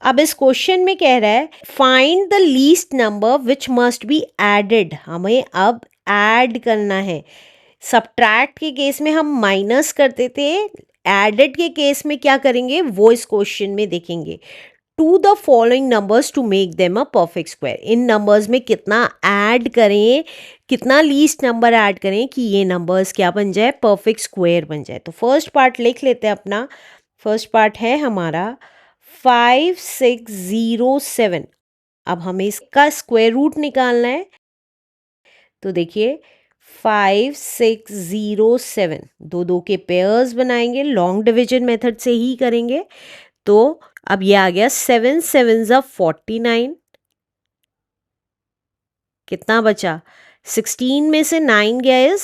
अब इस क्वेश्चन में कह रहा है find the least number which must be added, हमें अब ऐड करना है। सब्ट्रैक्ट के केस में हम माइनस करते थे, एडेड के केस में क्या करेंगे वो इस क्वेश्चन में देखेंगे। To the following numbers to make them a perfect square, इन नंबर्स में कितना ऐड करें, कितना लीस्ट नंबर ऐड करें कि ये नंबर्स क्या बन जाए, परफेक्ट स्क्वायर बन जाए। तो फर्स्ट पार्ट लिख लेते हैं अपना। फर्स्ट पार्ट है हमारा 5607। अब हमें इसका स्क्वायर रूट निकालना है। तो देखिए 5607, दो दो के पेयर्स बनाएंगे, लॉन्ग डिवीजन मेथड से ही करेंगे। तो अब ये आ गया 7 7 49, कितना बचा, 16 में से 9 गया इज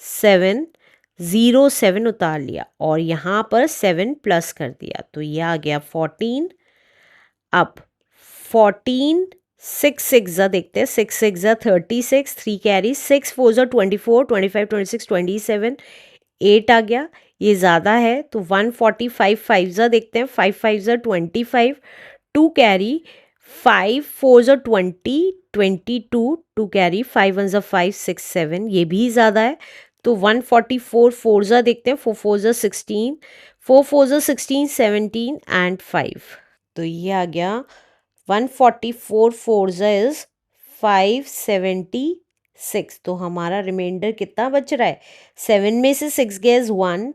7, 07 उतार लिया और यहाँ पर 7 प्लस कर दिया, तो ये आ गया 14। अब 14 6 6 देखते हैं, 6 6 36, 3 कैरी, 6 4 24, 25 26 27, 8 आ गया, ये ज़्यादा है तो 145 5 देखते हैं, 5 5 25, 2 कैरी, 5 4 20, 22, 2 कैरी, 5 1 5 6 7, ये भी ज़्यादा है तो 144 4 देखते हैं, 4 4 16, 4 4 16 17 एंड 5, तो ये आ गया 144 4 इज 576। तो हमारा रिमाइंडर कितना बच रहा है, 7 में से 6 गया 1,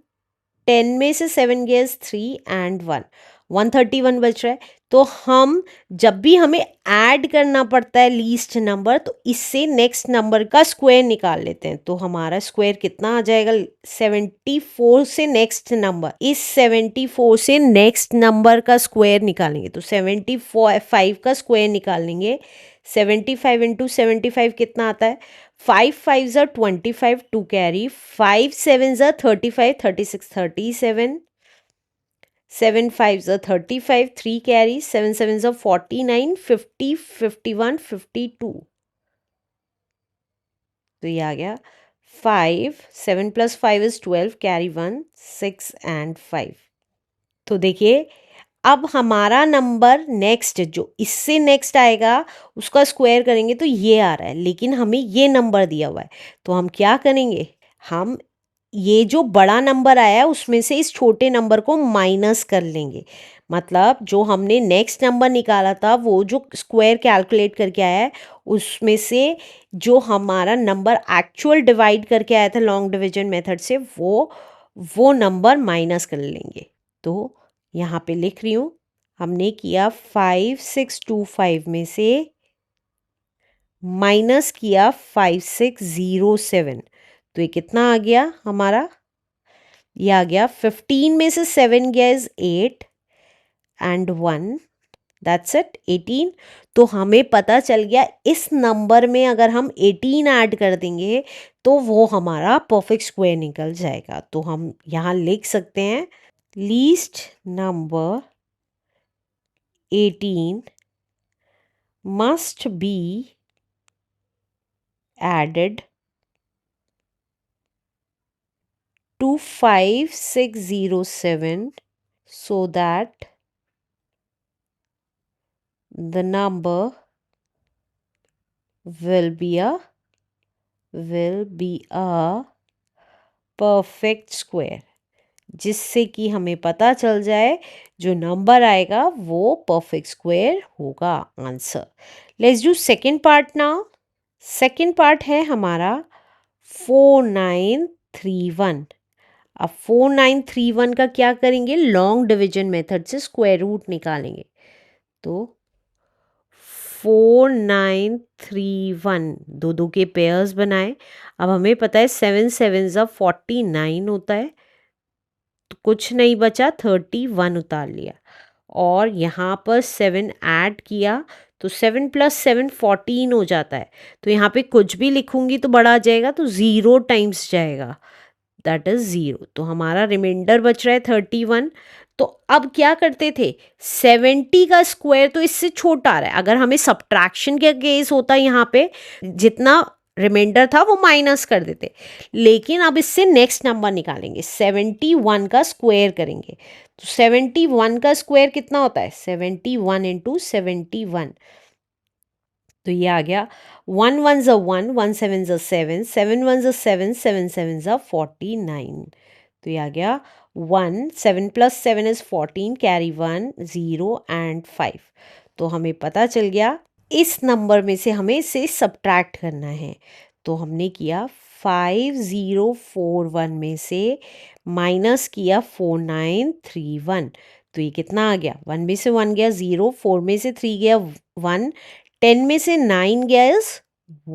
10 में से 7 गया 3 एंड 1, 131 बच रहा है। तो हम जब भी हमें ऐड करना पड़ता है लीस्ट नंबर, तो इससे नेक्स्ट नंबर का स्क्वायर निकाल लेते हैं। तो हमारा स्क्वायर कितना आ जाएगा, 74 से नेक्स्ट नंबर, इस 74 से नेक्स्ट नंबर का स्क्वायर निकालेंगे। तो 75 का स्क्वायर निकालेंगे, 75 इंटू 75 कितना आता है, 5 5 25, 2 कैरी, 5 7 35, 36 37, 7 5 35, 3 कैरी, 7 7 49, 50 51 52, तो ये आ गया 5, 7 प्लस 5 इज 12, कैरी 1, 6 एंड 5। तो देखिए अब हमारा नंबर नेक्स्ट जो इससे नेक्स्ट आएगा उसका स्क्वायर करेंगे तो ये आ रहा है, लेकिन हमें ये नंबर दिया हुआ है, तो हम क्या करेंगे, हम ये जो बड़ा नंबर आया है उसमें से इस छोटे नंबर को माइनस कर लेंगे। मतलब जो हमने नेक्स्ट नंबर निकाला था वो जो स्क्वायर कैलकुलेट करके आया है उसमें से जो हमारा नंबर एक्चुअल डिवाइड करके आया था लॉन्ग डिवीजन मेथड से वो नंबर माइनस कर लेंगे। तो यहाँ पे लिख रही हूँ, हमने किया 5625 में से माइनस किया 5607, तो ये कितना आ गया हमारा, ये आ गया 15 में से 7 गया इज 8 एंड 1, दैट्स इट 18। तो हमें पता चल गया इस नंबर में अगर हम 18 ऐड कर देंगे तो वो हमारा परफेक्ट स्क्वायर निकल जाएगा। तो हम यहाँ लिख सकते हैं least number 18 must be added to 5607 so that the number will be a perfect square, जिससे कि हमें पता चल जाए जो नंबर आएगा वो परफेक्ट स्क्वायर होगा answer. Let's do second part now. Second part है हमारा 4931। अब 4931 का क्या करेंगे, लॉन्ग डिवीजन मेथड से स्क्वायर रूट निकालेंगे। तो 4931 दो दो के पेयर्स बनाए। अब हमें पता है 7 7 49 होता है, तो कुछ नहीं बचा, 31 उतार लिया और यहाँ पर 7 ऐड किया तो 7 प्लस 7 14 हो जाता है। तो यहाँ पे कुछ भी लिखूंगी तो बड़ा आ जाएगा, तो 0 टाइम्स जाएगा, दैट इज 0। तो हमारा रिमाइंडर बच रहा है 31। तो अब क्या करते थे, 70 का स्क्वायर तो इससे छोटा आ रहा है। अगर हमें सब्ट्रैक्शन का केस होता यहाँ पे, जितना रिमाइंडर था वो माइनस कर देते। लेकिन अब इससे नेक्स्ट नंबर निकालेंगे, 71 का स्क्वायर करेंगे। तो 71 का स्क्वायर कितना होता है, 71 इंटू 71। तो ये आ गया 1 1 ज़ा 1, 1 7 ज़ा 7, 7 1 ज़ा 7, 7 7 ज़ा 49। तो ये आ गया 1, 7 प्लस 7 इज़ 14, कैरी 1 0 एंड 5। तो हमें पता चल गया इस नंबर में से हमें इसे सब्ट्रैक्ट करना है। तो हमने किया 5041 में से माइनस किया 4931। तो ये कितना आ गया, 1 में से 1 गया 0, 4 में से 3 गया 1, 10 में से 9 गया इज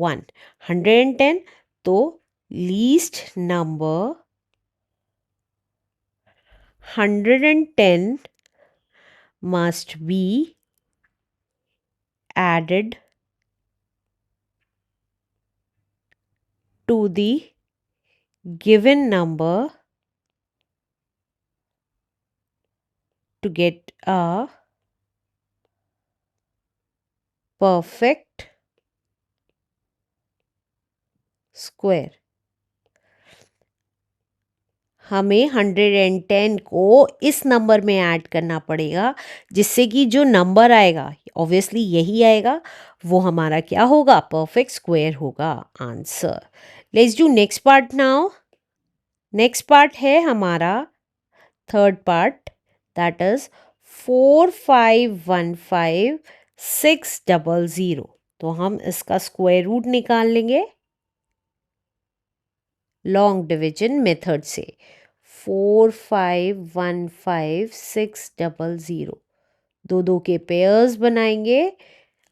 1, 110। तो least number 110 must be added to the given number to get a perfect square। हमें 110 को इस नंबर में ऐड करना पड़ेगा, जिससे कि जो नंबर आएगा ऑब्वियसली यही आएगा, वो हमारा क्या होगा, परफेक्ट स्क्वायर होगा answer. Let's do next part now. Next part है हमारा थर्ड पार्ट, दैट इज 4515600। तो हम इसका स्क्वायर रूट निकाल लेंगे लॉन्ग डिवीजन मेथड से। 4515600, दो दो के पेयर्स बनाएंगे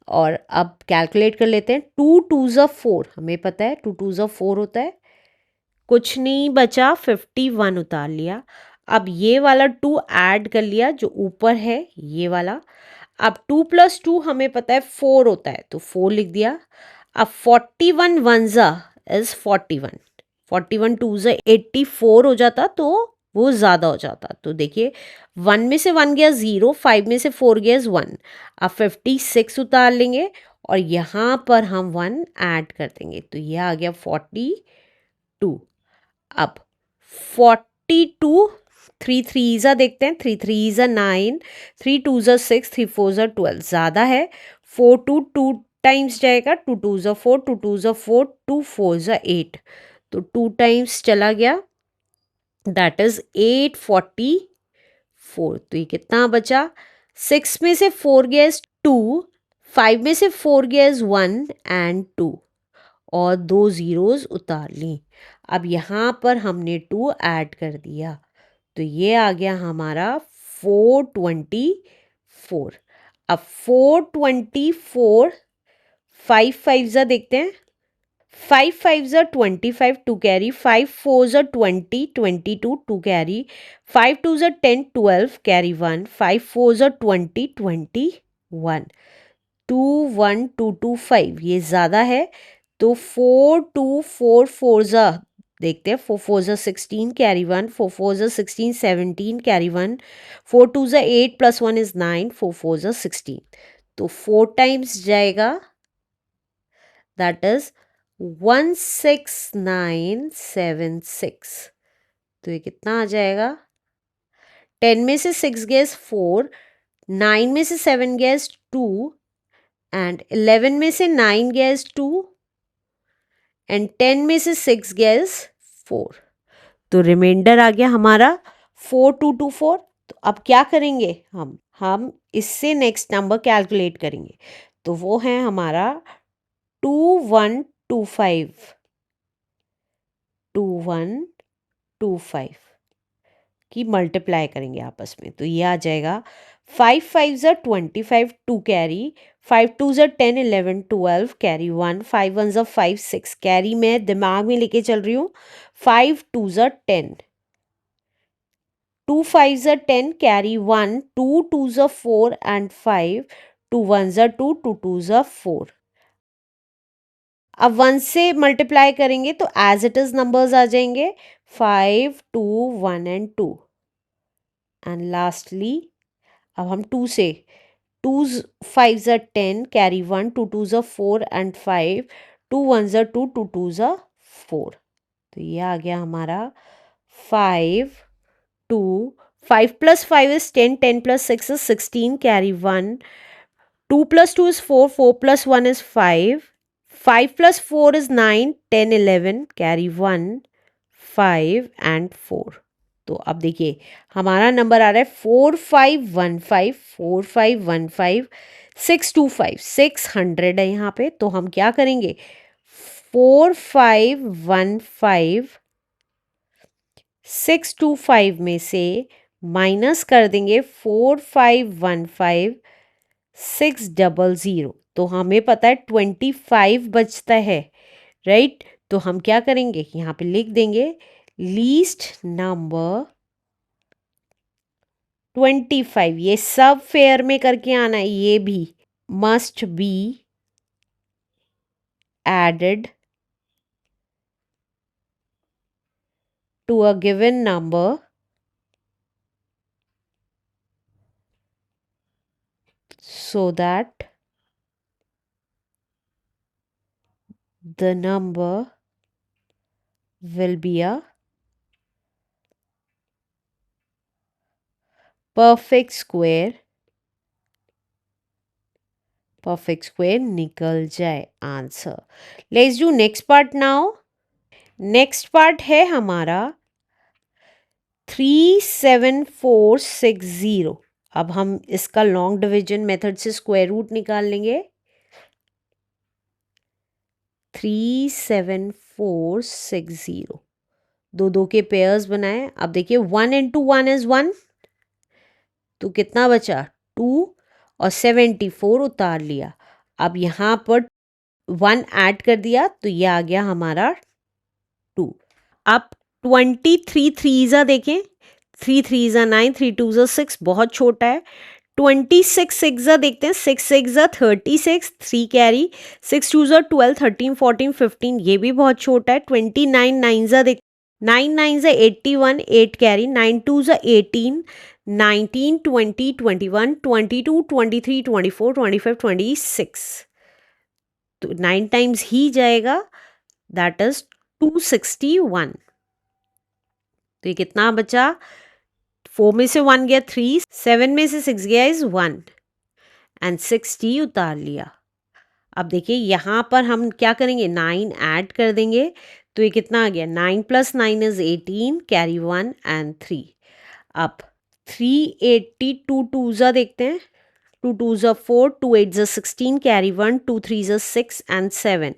और अब कैलकुलेट कर लेते हैं। 2 2 ज़ा 4, हमें पता है 2 2 ज़ा 4 होता है। कुछ नहीं बचा, 51 उतार लिया। अब ये वाला 2 ऐड कर लिया जो ऊपर है ये वाला। अब 2 प्लस 2 हमें पता है 4 होता है, तो 4 लिख दिया। अब 41 1 ज़ा इज 41, 41 2 ज़ा 84 हो जाता, तो वो ज़्यादा हो जाता। तो देखिए 1 में से 1 गया 0, 5 में से 4 गया 1। अब 56 उतार लेंगे और यहाँ पर हम 1 ऐड कर देंगे, तो ये आ गया 42। अब 42, 3 3 ज़ा देखते हैं, 3 3 ज़ा 9, 3 2 ज़ा 6, 3 4 ज़ा 12, ज़्यादा है। 4 2 2 टाइम्स जाएगा, 2 2 ज़ा 4, 2 2 ज़ा 4, 2 4 ज़ा 8, तो 2 टाइम्स चला गया, दैट इज 844। तो ये कितना बचा, 6 में से 4 गया इज 2, 5 में से 4 गया इज 1 एंड 2, और दो ज़ीरोज़ उतार ली। अब यहाँ पर हमने 2 ऐड कर दिया, तो ये आ गया हमारा 424। अब 424, 5 5 ज़ा देखते हैं, 5 5 ज़ा 25, 2 कैरी, 5 4 ज़ा 20, 22, 2 कैरी, 5 2 ज़ा 10, 12 कैरी 1, 5 4 ज़ा 20, 21, 2 1 2 2 5, ये ज़्यादा है, तो 4 2 4 4 ज़ा देखते हैं, 4 4 ज़ा 16 कैरी 1, 4 4 ज़ा 16 17 कैरी 1, 4 2 ज़ा 8 प्लस 1 इज 9, 4 4 ज़ा 16, तो 4 टाइम्स जाएगा, दैट इज 16976। तो ये कितना आ जाएगा, 10 में से 6 गया 4, 9 में से 7 गया 2 एंड 11 में से 9 गया 2 एंड 10 में से 6 गया 4। तो रिमाइंडर आ गया हमारा 4224। तो अब क्या करेंगे, हम इससे नेक्स्ट नंबर कैलकुलेट करेंगे, तो वो है हमारा 2125, 2125 की मल्टीप्लाई करेंगे आपस में, तो ये आ जाएगा 5 5 ज़ा 25, 2 कैरी, 5 2 ज़ा 10, 11 12 कैरी 1, 5 1 ज़ा 5 6 कैरी, मैं दिमाग में लेके चल रही हूँ, 5 2 ज़ा 10, 2 5 ज़ा 10 कैरी 1, 2 2 ज़ा 4 एंड 5, 2 1 ज़ा 2, 2 2 ज़ा 4। अब 1 से मल्टीप्लाई करेंगे तो एज इट इज नंबर्स आ जाएंगे, 5 2 1 एंड 2 एंड लास्टली अब हम 2 से, 2 5 ज़ा 10 कैरी 1, 2 2 ज़ा 4 and 5, 2 1s are 2, 2 2s are 4। तो ये आ गया हमारा 5 2 5 plus 5 is 10, 10 plus 6 is 16, carry 1, 2 plus 2 is 4, 4 plus 1 is 5, 5 plus 4 is 9, 10 11, carry 1, 5 and 4। तो अब देखिए हमारा नंबर आ रहा है 4515 4515 625 600 है यहाँ पे। तो हम क्या करेंगे 4515 625 में से माइनस कर देंगे 4515 600। तो हमें पता है 25 बचता है, राइट। तो हम क्या करेंगे यहाँ पे लिख देंगे लीस्ट नंबर 25। ये सब फेयर में करके आना है, ये भी must be added to a given number so that the number will be a perfect square निकल जाए answer. Let's do next part now. Next part है हमारा 37460। अब हम इसका लॉन्ग डिवीजन मेथड से स्क्वायर रूट निकाल लेंगे। 37460 दो दो के पेयर्स बनाए। अब देखिए 1 into 1 is 1, तो कितना बचा 2 और 74 उतार लिया। अब यहाँ पर 1 ऐड कर दिया तो ये आ गया हमारा 2। अब 23 3s देखें, 3 3s 9, 3 2s 6, बहुत छोटा है। 26 6 देखते हैं, 6 6 36, 3 कैरी, 6 2s 12, 13 14 15, ये भी बहुत छोटा है। 29 9s देख, 9 9s 81, 8 कैरी, 9 2s 18, 19 20 21 22 23 24 25 26, तो 9 टाइम्स ही जाएगा, दैट इज 261। तो ये कितना बचा, 4 में से 1 गया 3, 7 में से 6 गया इज 1 एंड 60 उतार लिया। अब देखिए यहाँ पर हम क्या करेंगे 9 ऐड कर देंगे, तो ये कितना आ गया 9 + 9 इज 18, कैरी 1 एंड 3। अब 382 2s देखते हैं, 2 2s 4, 2 8s 16, carry 1, 2 3s 6 and 7।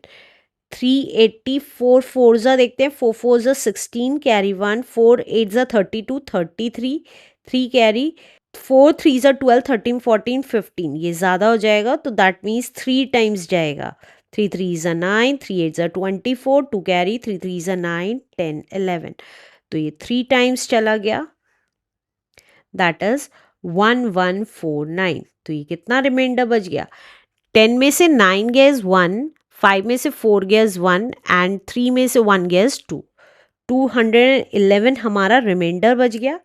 384 4s देखते हैं, 4 4s 16, carry 1, 4 8s 32 33, 3 carry, 4 3s 12 13 14 15, ये ज़्यादा हो जाएगा तो दैट मीन्स 3 टाइम्स जाएगा। 3 3s 9, 3 8s 24, 2 कैरी, 3 3s 9 10 11, तो ये 3 टाइम्स चला गया, दैट इज 1149। तो ये कितना रिमाइंडर बच गया, 10 में से 9 गया इज 1, 5 में से 4 गया इज 1 एंड 3 में से 1 गया इज 2। 211 हमारा रिमाइंडर बच गया।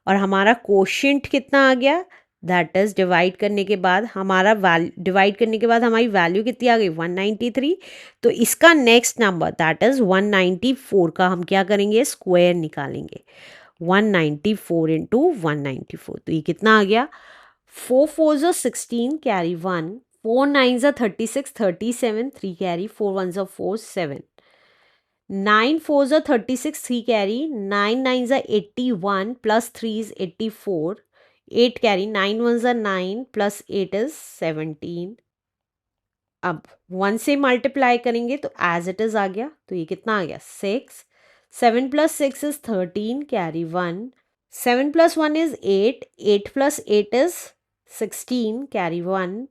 और हमारा कोशिएंट कितना आ गया, दैट इज डिवाइड करने के बाद हमारा डिवाइड करने के बाद हमारी वैल्यू कितनी आ गई 193। तो इसका नेक्स्ट नंबर दैट इज 194 का हम क्या करेंगे स्क्वायर निकालेंगे। 194 इंटू 194, तो ये कितना आ गया, 4 4s 16, carry 1, 4 9s 36 37, 3 carry, 4 1s 4 7, 9 4s 36, 3 carry, 9 9s 81 plus 3 is 84, 8 carry, 9 1s 9 plus 8 is 17। अब 1 से मल्टीप्लाई करेंगे तो एज इट इज आ गया, तो ये कितना आ गया 6, 7 plus 6 is 13, carry 1, 7 plus 1 is 8, 8 plus 8 is 16, carry 1,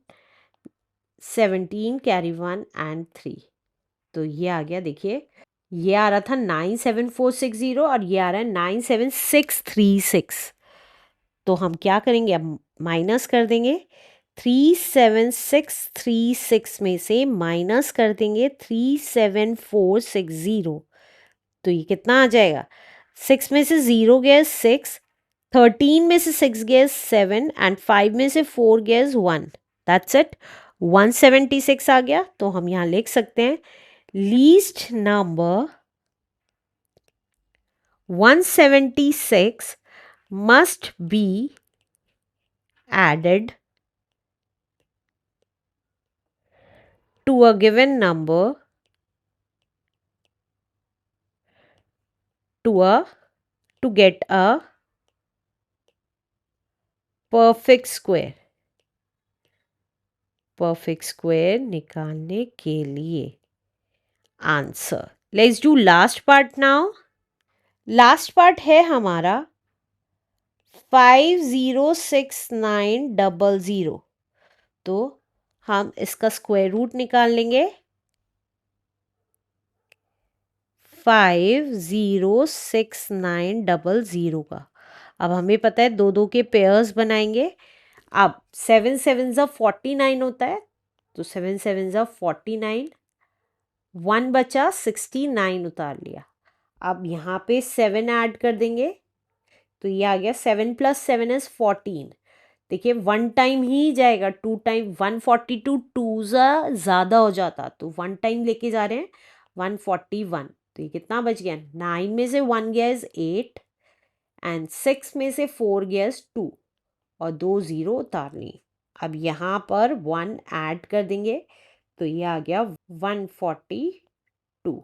17, carry 1 and 3। तो ये आ गया, देखिए ये आ रहा था 97460 और ये आ रहा है 97636। तो हम क्या करेंगे, अब माइनस कर देंगे, 37636 में से माइनस कर देंगे 37460, तो ये कितना आ जाएगा, 6 में से 0 गया 6, 13 में से 6 गया 7 एंड 5 में से 4 गया 1, दैट्स इट, 176 आ गया। तो हम यहाँ लिख सकते हैं least number 176 must be added to a given number to get a perfect square. Perfect square निकालने के लिए answer. Let's do last part now. Last part है हमारा 506900। तो हम इसका स्क्वायर रूट निकाल लेंगे। 506900 का। अब हमें पता है दो दो के पेयर्स बनाएंगे। अब 7 7 ज़ा 49 होता है, तो 7 7 ज़ा 49, 1 बचा 69 उतार लिया। अब यहाँ पे 7 ऐड कर देंगे, तो ये आ गया 7 + 7 इज 14। देखिए 1 टाइम ही जाएगा, 2 टाइम 142 2 ज़्यादा हो जाता, तो 1 टाइम लेके जा रहे हैं 141। तो ये कितना बच गया, 9 में से 1 गया इज 8 एंड 6 में से 4 गया इज 2 और 2 0 उतार ली। अब यहाँ पर 1 ऐड कर देंगे, तो ये आ गया 142।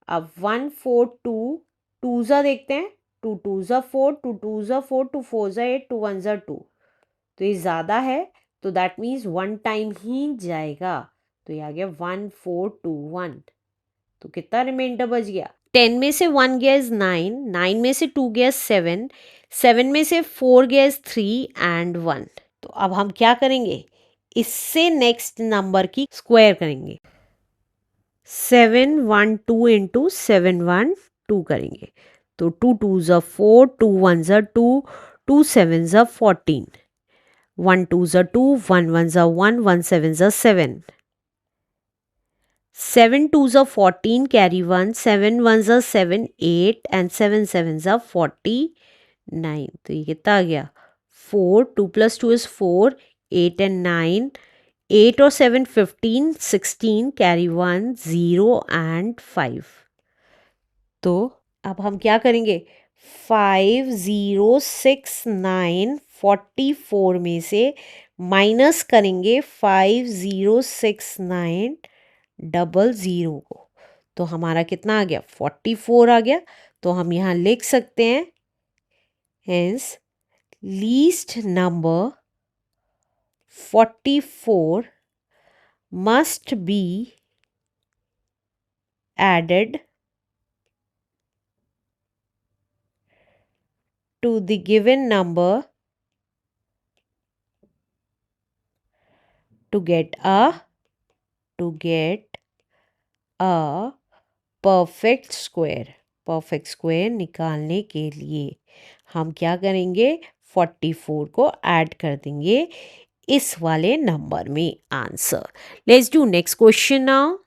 अब 142 2 देखते हैं, 2 2 4, 2 2 4, 2 4 8, 2 1 2। तो ये ज़्यादा है, तो दैट मीन्स 1 टाइम ही जाएगा, तो ये आ गया 1421। तो कितना रिमाइंडर बच गया, 10 में से 1 गया इज 9, 9 में से 2 गया 7, 7 में से 4 गया इज 3 एंड 1। तो अब हम क्या करेंगे, इससे नेक्स्ट नंबर की स्क्वायर करेंगे। 712 इंटू 712 करेंगे, तो 2 2 ज़ा 4, 2 1 ज़ा 2, 2 7 ज़ा 14, 1 2 ज़ा 2, 1 1 ज़ा 1, 1 7 ज़ा 7, 7 2 ज़ा 14 कैरी 1, 7 1 ज़ा 7 8 एंड 7 7 ज़ा 49। तो ये कितना आ गया, 4, 2 + 2 इज 4, 8 एंड 9, 8 और 7 15, 16 कैरी 1 0 एंड 5। तो अब हम क्या करेंगे, 506944 में से माइनस करेंगे 506900 को, तो हमारा कितना आ गया, 44 आ गया। तो हम यहाँ लिख सकते हैं, hence least number 44 must be added to the given number to get a perfect square। Perfect square निकालने के लिए हम क्या करेंगे, 44 को ऐड कर देंगे इस वाले नंबर में। Answer. Let's do next question now.